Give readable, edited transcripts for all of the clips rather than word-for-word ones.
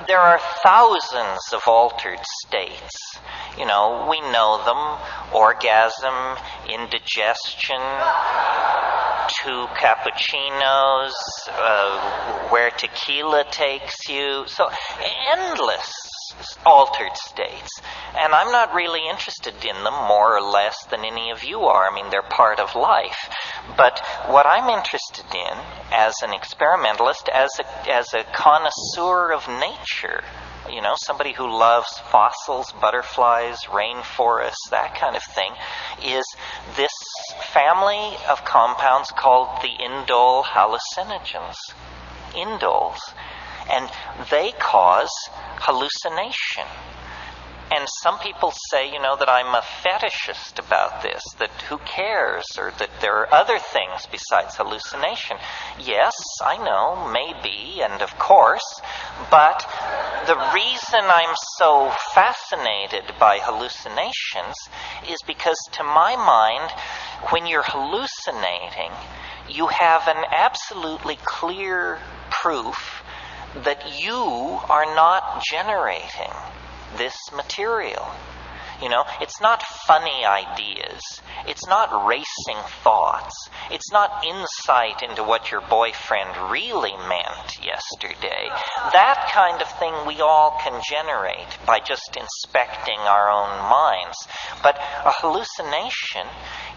there are thousands of altered states. You know, we know them: orgasm, indigestion, 2 cappuccinos, where tequila takes you. So endless altered states. And I'm not really interested in them more or less than any of you are. I mean, they're part of life. But what I'm interested in as an experimentalist, as a connoisseur of nature, you know, somebody who loves fossils, butterflies, rainforests, that kind of thing, is this family of compounds called the indole hallucinogens. Indoles. And they cause hallucination. And some people say, you know, that I'm a fetishist about this, that who cares, or that there are other things besides hallucination. Yes, I know, maybe, and of course, but the reason I'm so fascinated by hallucinations is because, to my mind, when you're hallucinating, you have an absolutely clear proof that you are not generating this material. You know, it's not funny ideas. It's not racing thoughts. It's not insight into what your boyfriend really meant yesterday. That kind of thing we all can generate by just inspecting our own minds. But a hallucination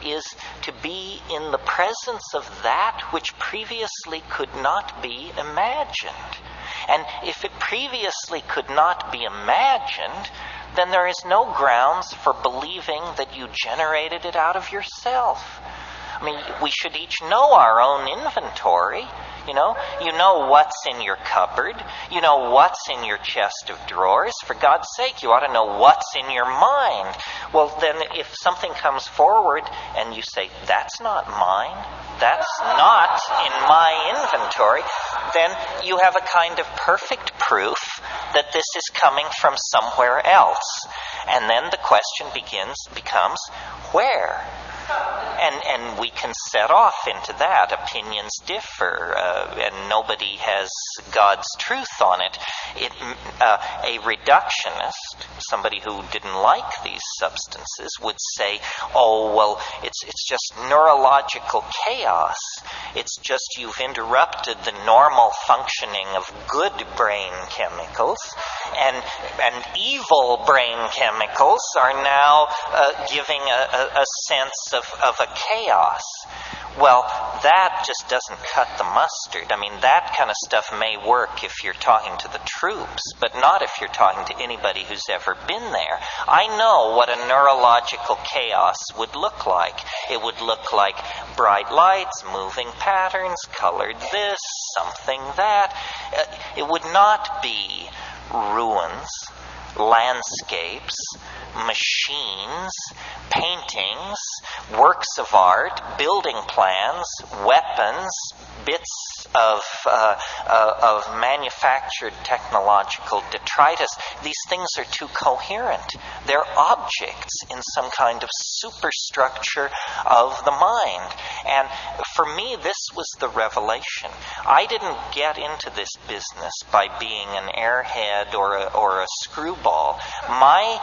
is to be in the presence of that which previously could not be imagined. And if it previously could not be imagined, then there is no grounds for believing that you generated it out of yourself. I mean, we should each know our own inventory. You know what's in your cupboard. You know what's in your chest of drawers. For God's sake, you ought to know what's in your mind. Well, then if something comes forward and you say, that's not mine, that's not in my inventory, then you have a kind of perfect proof that this is coming from somewhere else. And then the question becomes, where? And we can set off into that. Opinions differ, and nobody has God's truth on it. A reductionist, somebody who didn't like these substances, would say, oh, well, it's just neurological chaos. It's just you've interrupted the normal functioning of good brain chemicals, and evil brain chemicals are now giving a sense of a chaos. Well, that just doesn't cut the mustard. I mean, that kind of stuff may work if you're talking to the troops, but not if you're talking to anybody who's ever been there. I know what a neurological chaos would look like. It would look like bright lights, moving patterns, colored this, something that. It would not be ruins, landscapes, machines, paintings, works of art, building plans, weapons, bits of manufactured technological detritus. These things are too coherent. They're objects in some kind of superstructure of the mind. And for me, this was the revelation. I didn't get into this business by being an airhead or a screwball. My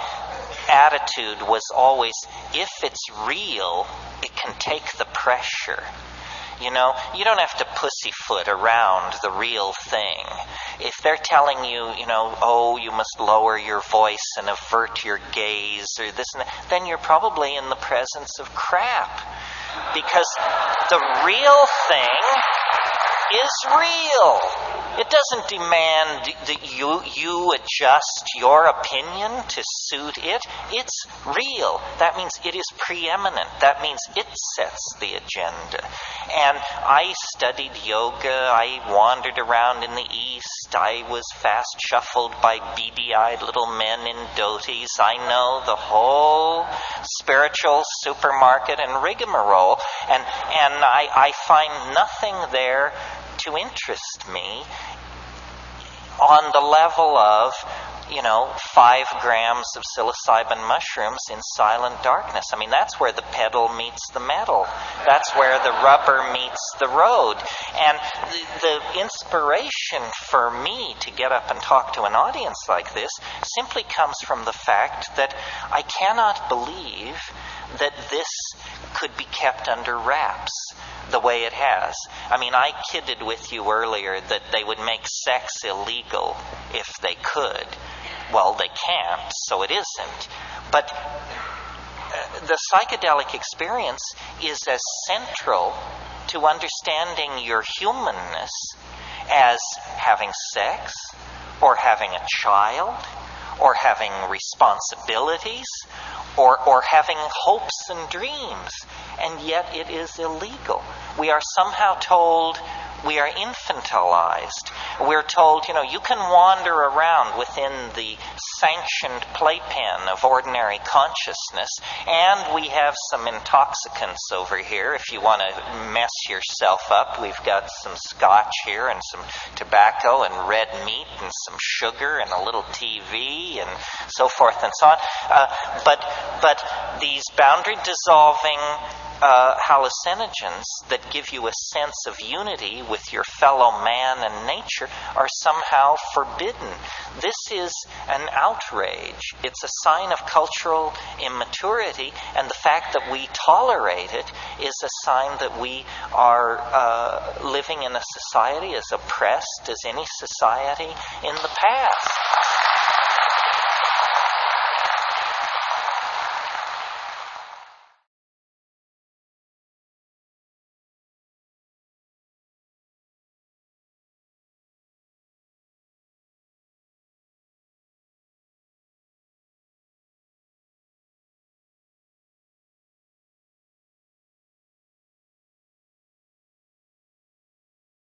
attitude was always, if it's real, it can take the pressure. You know, you don't have to pussyfoot around the real thing. If they're telling you, you know, oh, you must lower your voice and avert your gaze or this and that, then you're probably in the presence of crap. Because the real thing is real. It doesn't demand that you adjust your opinion to suit it. It's real. That means it is preeminent. That means it sets the agenda. And I studied yoga. I wandered around in the East. I was fast shuffled by beady-eyed little men in dhotis. I know the whole spiritual supermarket and rigmarole. And I find nothing there to interest me on the level of, 5 grams of psilocybin mushrooms in silent darkness. I mean, that's where the pedal meets the metal. That's where the rubber meets the road. And the inspiration for me to get up and talk to an audience like this simply comes from the fact that I cannot believe that this could be kept under wraps the way it has. I mean, I kidded with you earlier that they would make sex illegal if they could. Well, they can't, so it isn't. But the psychedelic experience is as central to understanding your humanness as having sex, or having a child, or having responsibilities, or having hopes and dreams. And yet it is illegal. We are somehow told we are infantilized. We're told, you can wander around within the sanctioned playpen of ordinary consciousness, and we have some intoxicants over here. If you want to mess yourself up, we've got some scotch here and some tobacco and red meat and some sugar and a little TV and so forth and so on. But these boundary dissolving hallucinogens that give you a sense of unity with your fellow man and nature are somehow forbidden. This is an outrage. It's a sign of cultural immaturity, and the fact that we tolerate it is a sign that we are living in a society as oppressed as any society in the past.